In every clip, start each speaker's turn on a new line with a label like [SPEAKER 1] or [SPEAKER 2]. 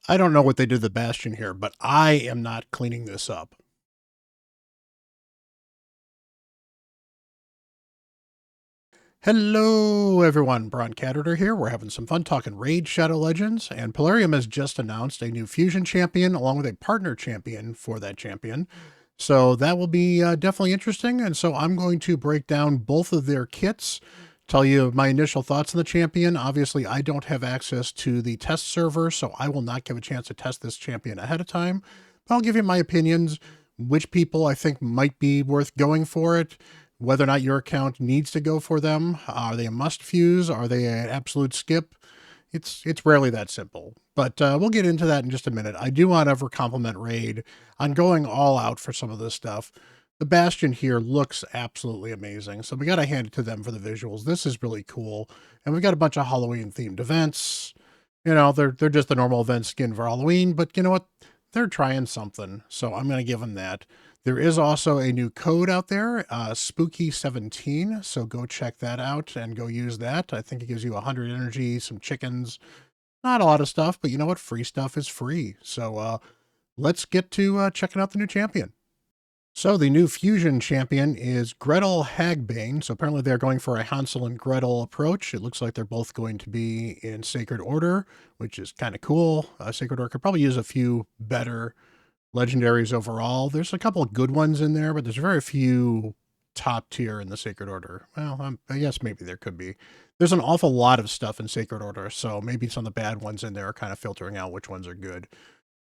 [SPEAKER 1] I don't know what they did to the Bastion here, but I am not cleaning this up. Hello, everyone. Bront, CatHerder here. We're having some fun talking Raid Shadow Legends, and Polarium has just announced a new fusion champion along with a partner champion for that champion. So that will be definitely interesting. And so I'm going to break down both of their kits, tell you my initial thoughts on the champion. Obviously, I don't have access to the test server, so I will not give a chance to test this champion ahead of time. But I'll give you my opinions, which people I think might be worth going for it, whether or not your account needs to go for them. Are they a must fuse? Are they an absolute skip? It's rarely that simple, but we'll get into that in just a minute. I do want to ever compliment Raid on going all out for some of this stuff. The Bastion here looks absolutely amazing, so we got to hand it to them for the visuals. This is really cool, and we've got a bunch of Halloween themed events. You know, they're just the normal event skin for Halloween, but you know what? They're trying something, so I'm going to give them that. There is also a new code out there, Spooky17, so go check that out and go use that. I think it gives you 100 energy, some chickens, not a lot of stuff, but you know what? Free stuff is free. So let's get to checking out the new champion. So the new fusion champion is Gretel Hagbane. So apparently they're going for a Hansel and Gretel approach. It looks like they're both going to be in Sacred Order, which is kind of cool. Sacred Order could probably use a few better legendaries overall. There's a couple of good ones in there, but there's very few top tier in the Sacred Order. Well, I guess maybe there could be. There's an awful lot of stuff in Sacred Order, so maybe some of the bad ones in there are kind of filtering out which ones are good.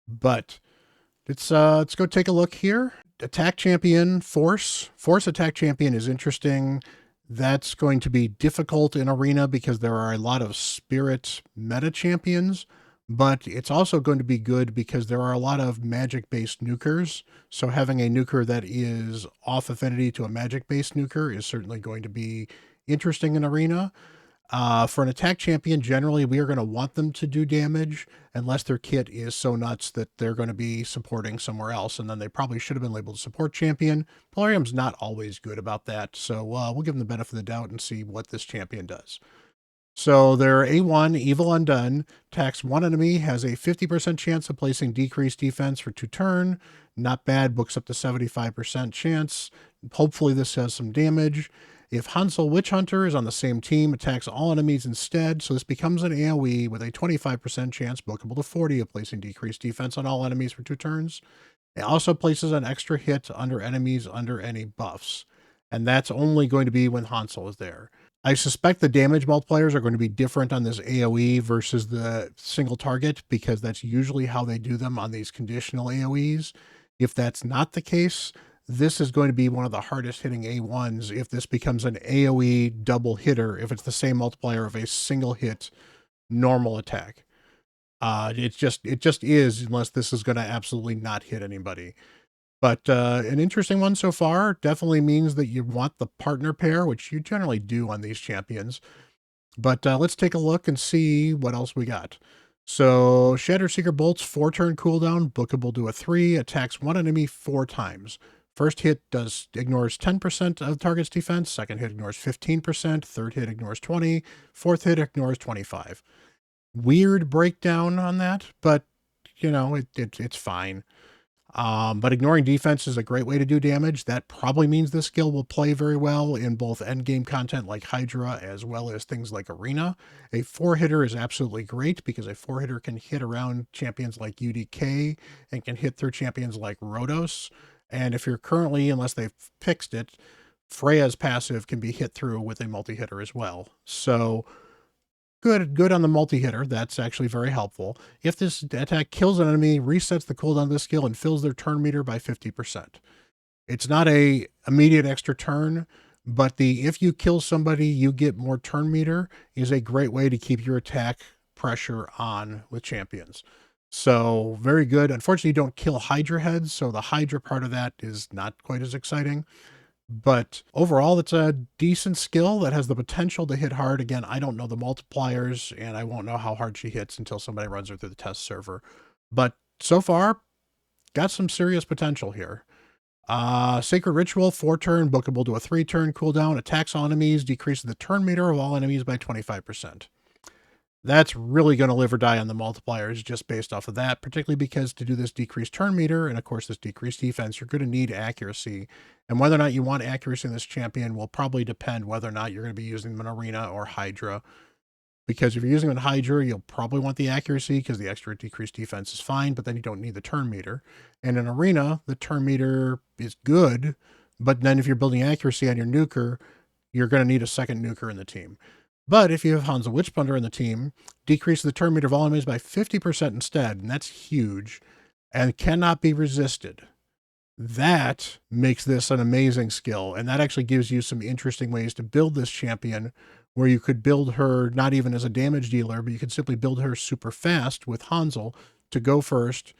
[SPEAKER 1] But let's go take a look here. Attack champion, Force attack champion is interesting. That's going to be difficult in Arena because there are a lot of spirit meta champions, but it's also going to be good because there are a lot of magic-based nukers. So having a nuker that is off affinity to a magic-based nuker is certainly going to be interesting in Arena. For an attack champion, generally we are going to want them to do damage unless their kit is so nuts that they're going to be supporting somewhere else, and then they probably should have been labeled support champion. Polarium's not always good about that, so we'll give them the benefit of the doubt and see what this champion does. So their A1, Evil Undone, attacks one enemy, has a 50% chance of placing decreased defense for 2 turns. Not bad, books up to 75% chance. Hopefully this has some damage. If Hansel Witchhunter is on the same team, attacks all enemies instead, so this becomes an AoE with a 25% chance, bookable to 40, of placing decreased defense on all enemies for 2 turns. It also places an extra hit under enemies under any buffs, and that's only going to be when Hansel is there. I suspect the damage multipliers are going to be different on this AoE versus the single target because that's usually how they do them on these conditional AoEs. If that's not the case, this is going to be one of the hardest hitting A1s if this becomes an AoE double hitter, if it's the same multiplier of a single hit normal attack. It just is, unless this is going to absolutely not hit anybody. But an interesting one so far. Definitely means that you want the partner pair, which you generally do on these champions. But let's take a look and see what else we got. So Shatter Seeker Bolts, 4-turn cooldown, bookable to a 3, attacks one enemy 4 times. First hit ignores 10% of the target's defense, second hit ignores 15%, third hit ignores 20, fourth hit ignores 25. Weird breakdown on that, but you know, it's fine. But ignoring defense is a great way to do damage. That probably means this skill will play very well in both endgame content like Hydra as well as things like Arena. A 4-hitter is absolutely great because a 4-hitter can hit around champions like UDK and can hit through champions like Rhodos. And if you're currently, unless they've fixed it, Freya's passive can be hit through with a multi-hitter as well. So good on the multi-hitter. That's actually very helpful. If this attack kills an enemy, resets the cooldown of this skill, and fills their turn meter by 50%. It's not a immediate extra turn, but the if you kill somebody, you get more turn meter is a great way to keep your attack pressure on with champions. So very good. Unfortunately, you don't kill Hydra heads, so the Hydra part of that is not quite as exciting. But overall, it's a decent skill that has the potential to hit hard. Again, I don't know the multipliers, and I won't know how hard she hits until somebody runs her through the test server. But so far, got some serious potential here. Sacred Ritual, 4-turn, bookable to a 3-turn cooldown, attacks all enemies, decreases the turn meter of all enemies by 25%. That's really going to live or die on the multipliers just based off of that, particularly because to do this decreased turn meter and, of course, this decreased defense, you're going to need accuracy. And whether or not you want accuracy in this champion will probably depend whether or not you're going to be using them in Arena or Hydra. Because if you're using them in Hydra, you'll probably want the accuracy because the extra decreased defense is fine, but then you don't need the turn meter. And in Arena, the turn meter is good, but then if you're building accuracy on your nuker, you're going to need a second nuker in the team. But if you have Hansel Witchhunter in the team, decrease the turn meter of all enemies by 50% instead, and that's huge, and cannot be resisted. That makes this an amazing skill, and that actually gives you some interesting ways to build this champion, where you could build her not even as a damage dealer, but you could simply build her super fast with Hansel to go first,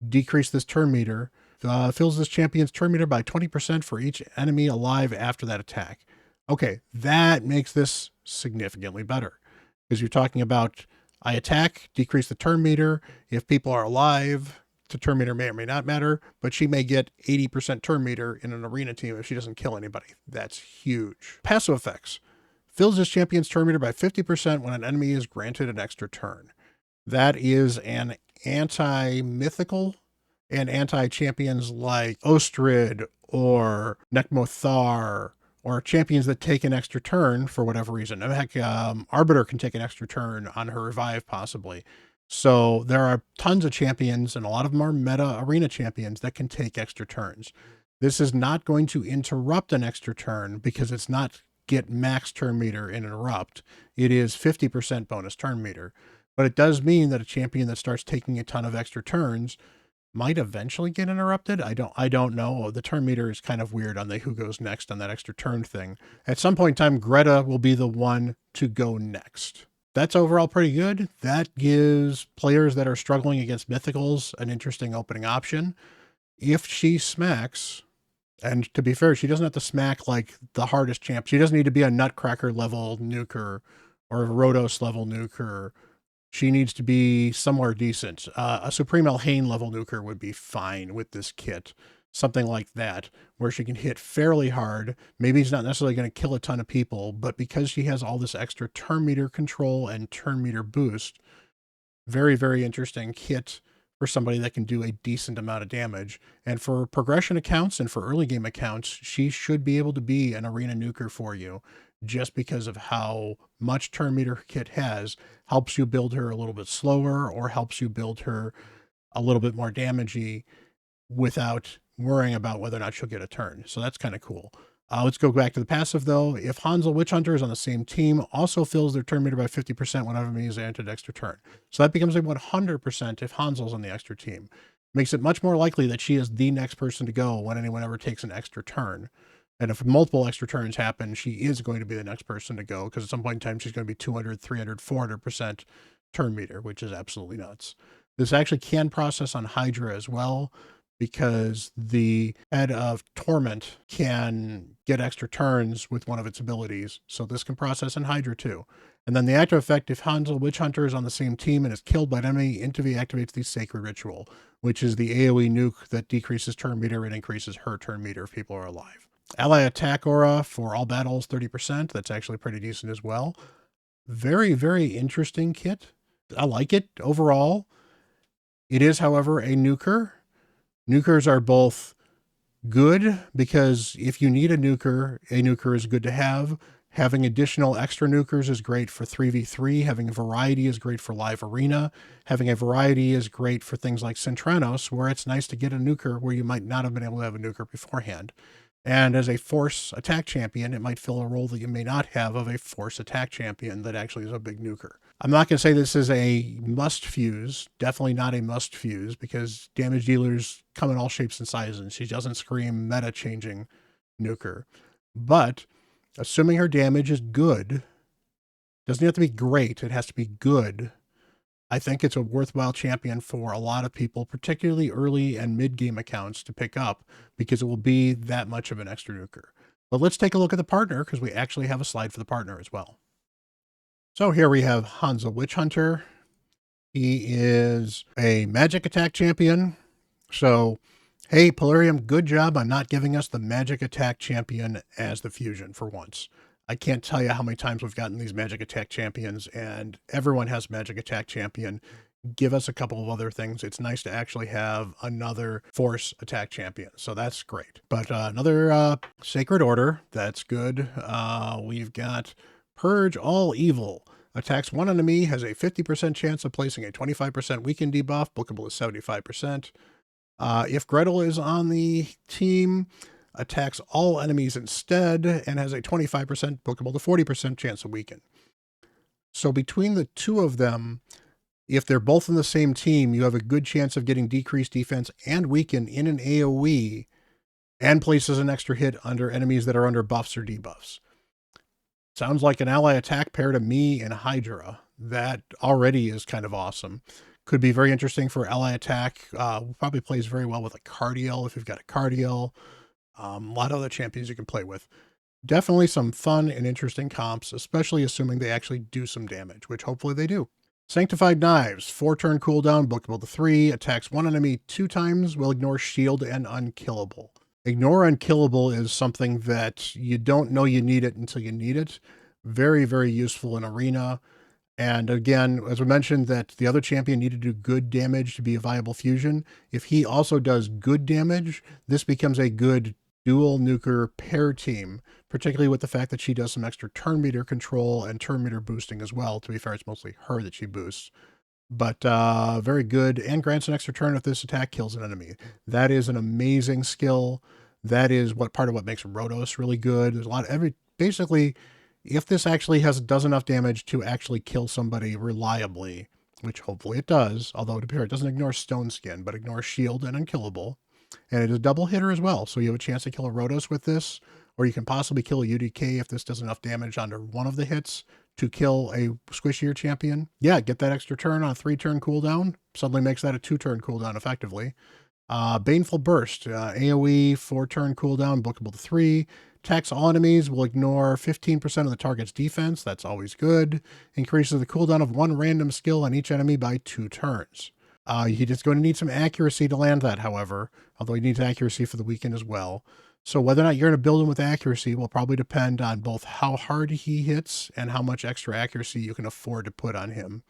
[SPEAKER 1] decrease this turn meter, fills this champion's turn meter by 20% for each enemy alive after that attack. Okay, that makes this significantly better because you're talking about I attack, decrease the turn meter. If people are alive, the turn meter may or may not matter, but she may get 80% turn meter in an arena team if she doesn't kill anybody. That's huge. Passive effects. Fills this champion's turn meter by 50% when an enemy is granted an extra turn. That is an anti-mythical and anti-champions like Ostrid or Nekmothar, or champions that take an extra turn for whatever reason. Heck, Arbiter can take an extra turn on her revive, possibly. So there are tons of champions, and a lot of them are meta arena champions that can take extra turns. This is not going to interrupt an extra turn because it's not get max turn meter and interrupt. It is 50% bonus turn meter. But it does mean that a champion that starts taking a ton of extra turns might eventually get interrupted. I don't know. The turn meter is kind of weird on the who goes next on that extra turn thing. At some point in time, Greta will be the one to go next. That's overall pretty good. That gives players that are struggling against mythicals an interesting opening option. If she smacks, and to be fair, she doesn't have to smack like the hardest champ. She doesn't need to be a Nutcracker level nuker or a Rhodos level nuker. She needs to be somewhere decent. A Supreme Elhain level nuker would be fine with this kit. Something like that, where she can hit fairly hard. Maybe he's not necessarily going to kill a ton of people, but because she has all this extra turn meter control and turn meter boost, very, very interesting kit for somebody that can do a decent amount of damage. And for progression accounts and for early game accounts, she should be able to be an arena nuker for you, just because of how much turn meter her kit has. Helps you build her a little bit slower or helps you build her a little bit more damagey without worrying about whether or not she'll get a turn. So that's kind of cool. Let's go back to the passive though. If Hansel Witchhunter is on the same team, also fills their turn meter by 50% whenever he is entered extra turn. So that becomes a 100% if Hansel's on the extra team. Makes it much more likely that she is the next person to go when anyone ever takes an extra turn. And if multiple extra turns happen, she is going to be the next person to go, because at some point in time, she's going to be 200, 300, 400% turn meter, which is absolutely nuts. This actually can process on Hydra as well, because the head of Torment can get extra turns with one of its abilities. So this can process in Hydra too. And then the active effect, if Hansel Witchhunter is on the same team and is killed by an enemy, Intivi activates the Sacred Ritual, which is the AoE nuke that decreases turn meter and increases her turn meter if people are alive. Ally attack aura for all battles, 30%. That's actually pretty decent as well. Very, very interesting kit. I like it overall. It is, however, a nuker. Nukers are both good because if you need a nuker is good to have. Having additional extra nukers is great for 3v3. Having a variety is great for live arena. Having a variety is great for things like Centranos, where it's nice to get a nuker where you might not have been able to have a nuker beforehand. And as a force attack champion, it might fill a role that you may not have of a force attack champion that actually is a big nuker. I'm not going to say this is a must fuse, definitely not a must fuse, because damage dealers come in all shapes and sizes. She doesn't scream meta changing nuker. But assuming her damage is good, doesn't have to be great, it has to be good. I think it's a worthwhile champion for a lot of people, particularly early and mid-game accounts, to pick up because it will be that much of an extra nuker. But let's take a look at the partner, because we actually have a slide for the partner as well. So here we have Hansel Witchhunter. He is a magic attack champion. So, hey, Polarium, good job on not giving us the magic attack champion as the fusion for once. I can't tell you how many times we've gotten these magic attack champions, and everyone has magic attack champion. Give us a couple of other things. It's nice to actually have another force attack champion. So that's great. But another Sacred Order. That's good. We've got Purge All Evil. Attacks one enemy, has a 50% chance of placing a 25% weaken debuff, bookable is 75%. If Gretel is on the team, attacks all enemies instead, and has a 25% bookable to 40% chance of weaken. So between the two of them, if they're both in the same team, you have a good chance of getting decreased defense and weaken in an AoE, and places an extra hit under enemies that are under buffs or debuffs. Sounds like an ally attack pair to me and Hydra. That already is kind of awesome. Could be very interesting for ally attack. Probably plays very well with a Cardiel if you've got a Cardiel. A lot of other champions you can play with. Definitely some fun and interesting comps, especially assuming they actually do some damage, which hopefully they do. Sanctified Knives, 4-turn cooldown, bookable to 3, attacks one enemy 2 times, will ignore shield and unkillable. Ignore unkillable is something that you don't know you need it until you need it. Very, very useful in Arena. And again, as we mentioned, that the other champion needed to do good damage to be a viable fusion. If he also does good damage, this becomes a good dual nuker pair team, particularly with the fact that she does some extra turn meter control and turn meter boosting as well. To be fair, it's mostly her that she boosts. But very good, and grants an extra turn if this attack kills an enemy. That is an amazing skill. That is part of what makes Rodos really good. There's a lot basically, if this actually does enough damage to actually kill somebody reliably, which hopefully it does, although to be fair, it doesn't ignore Stone Skin, but ignores shield and unkillable. And it is a double hitter as well, so you have a chance to kill a Rodos with this, or you can possibly kill a UDK if this does enough damage under one of the hits to kill a squishier champion. Yeah, get that extra turn on a 3-turn cooldown. Suddenly makes that a 2-turn cooldown effectively. Baneful Burst, AoE, 4-turn cooldown, bookable to 3. Attacks all enemies, will ignore 15% of the target's defense. That's always good. Increases the cooldown of 1 random skill on each enemy by 2 turns. You're just going to need some accuracy to land that, however, although he needs accuracy for the weekend as well. So whether or not you're going to build him with accuracy will probably depend on both how hard he hits and how much extra accuracy you can afford to put on him.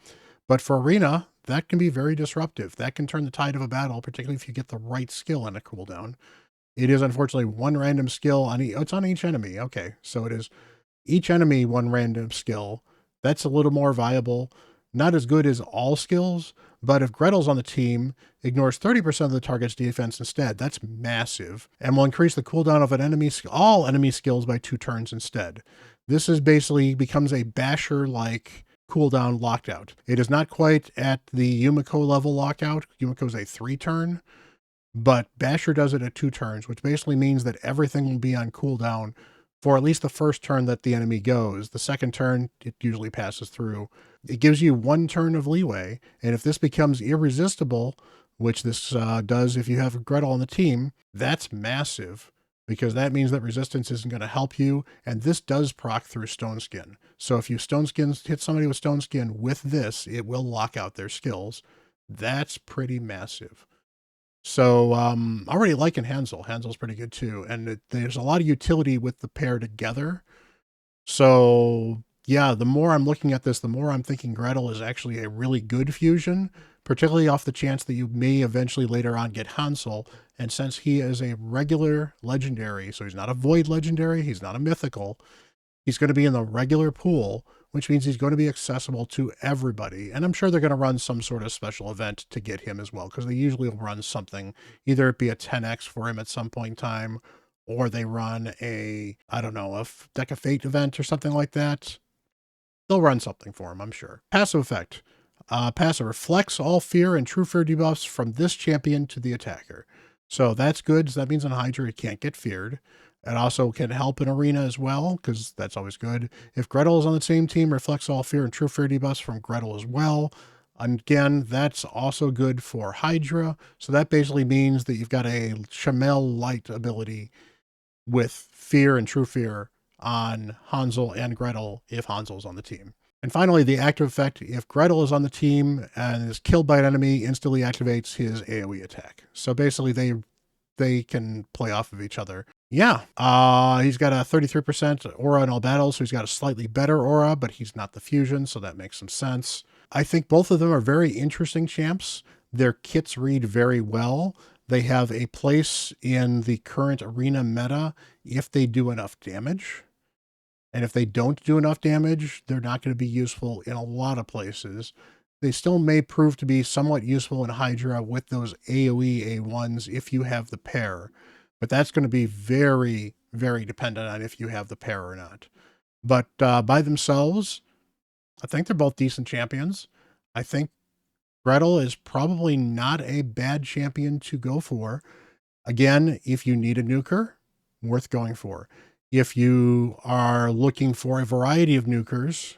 [SPEAKER 1] But for Arena, that can be very disruptive. That can turn the tide of a battle, particularly if you get the right skill on a cooldown. It is unfortunately 1 random skill on it's on each enemy. Okay, so it is each enemy 1 random skill. That's a little more viable. Not as good as all skills, but if Gretel's on the team, ignores 30% of the target's defense instead. That's massive, and will increase the cooldown of all enemy skills by 2 turns instead. This is basically becomes a basher-like cooldown lockout. It is not quite at the Yumiko level lockout. Yumiko's a 3-turn, but basher does it at 2 turns, which basically means that everything will be on cooldown for at least the first turn that the enemy goes. The second turn, it usually passes through. It gives you 1 turn of leeway, and if this becomes irresistible, which this does if you have Gretel on the team, that's massive, because that means that resistance isn't going to help you, and this does proc through Stone Skin. So if you hit somebody with Stone Skin with this, it will lock out their skills. That's pretty massive. So already liking Hansel. Hansel's pretty good too, and there's a lot of utility with the pair together. So yeah, the more I'm looking at this, the more I'm thinking Gretel is actually a really good fusion, particularly off the chance that you may eventually later on get Hansel. And since he is a regular legendary, so he's not a void legendary, he's not a mythical, he's going to be in the regular pool, which means he's going to be accessible to everybody. And I'm sure they're going to run some sort of special event to get him as well, because they usually will run something, either it be a 10x for him at some point in time, or they run a Deck of Fate event or something like that. They'll run something for him, I'm sure. Passive effect. Passive reflects all fear and true fear debuffs from this champion to the attacker. So that's good. So that means on Hydra, it can't get feared. It also can help in Arena as well, because that's always good. If Gretel is on the same team, reflects all fear and true fear debuffs from Gretel as well. Again, that's also good for Hydra. So that basically means that you've got a Shamel Light ability with fear and true fear on Hansel and Gretel if Hansel's on the team. And finally, the active effect, if Gretel is on the team and is killed by an enemy, instantly activates his AoE attack. So basically they can play off of each other. Yeah, he's got a 33% aura in all battles, so he's got a slightly better aura, but he's not the fusion, so that makes some sense. I think both of them are very interesting champs. Their kits read very well. They have a place in the current arena meta if they do enough damage. And if they don't do enough damage, they're not going to be useful in a lot of places. They still may prove to be somewhat useful in Hydra with those AoE A1s if you have the pair. But that's going to be very, very dependent on if you have the pair or not. But by themselves, I think they're both decent champions. I think Gretel is probably not a bad champion to go for. Again, if you need a nuker, worth going for. If you are looking for a variety of nukers,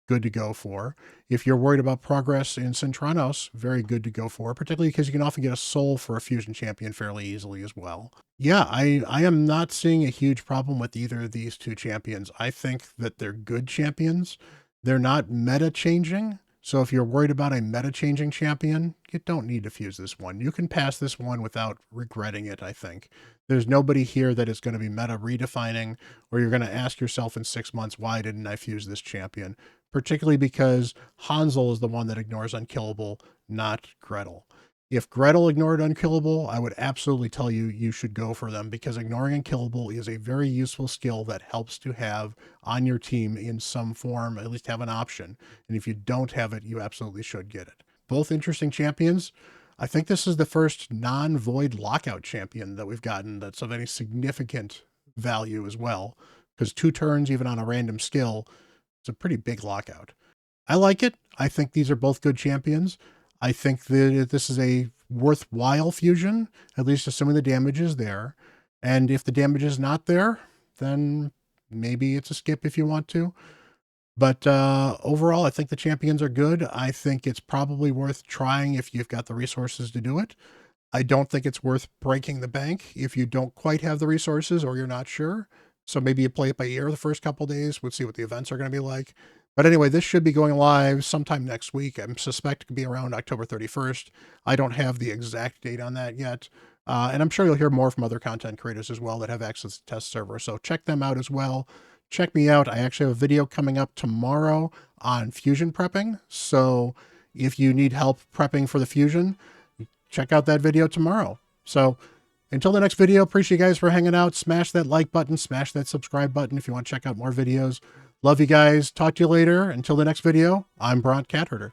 [SPEAKER 1] good to go for. If you're worried about progress in Centranos, very good to go for, particularly because you can often get a soul for a fusion champion fairly easily as well. Yeah, I am not seeing a huge problem with either of these two champions. I think that they're good champions. They're not meta changing. So if you're worried about a meta changing champion, you don't need to fuse this one. You can pass this one without regretting it, I think. There's nobody here that is going to be meta redefining, or you're going to ask yourself in 6 months, why didn't I fuse this champion? Particularly because Hansel is the one that ignores Unkillable, not Gretel. If Gretel ignored Unkillable, I would absolutely tell you you should go for them, because ignoring Unkillable is a very useful skill that helps to have on your team in some form, at least have an option. And if you don't have it, you absolutely should get it. Both interesting champions. I think this is the first non-void lockout champion that we've gotten that's of any significant value as well, because 2 turns, even on a random skill, it's a pretty big lockout. I like it. I think these are both good champions. I think that this is a worthwhile fusion, at least assuming the damage is there. And if the damage is not there, then maybe it's a skip if you want to. But overall, I think the champions are good. I think it's probably worth trying if you've got the resources to do it. I don't think it's worth breaking the bank if you don't quite have the resources or you're not sure. So maybe you play it by ear the first couple of days. We'll see what the events are going to be like. But anyway, this should be going live sometime next week. I suspect it could be around October 31st. I don't have the exact date on that yet. And I'm sure you'll hear more from other content creators as well that have access to the test server. So check them out as well. Check me out. I actually have a video coming up tomorrow on fusion prepping. So if you need help prepping for the fusion, check out that video tomorrow. So until the next video, appreciate you guys for hanging out. Smash that like button, smash that subscribe button if you want to check out more videos. Love you guys. Talk to you later. Until the next video, I'm Bront CatHerder.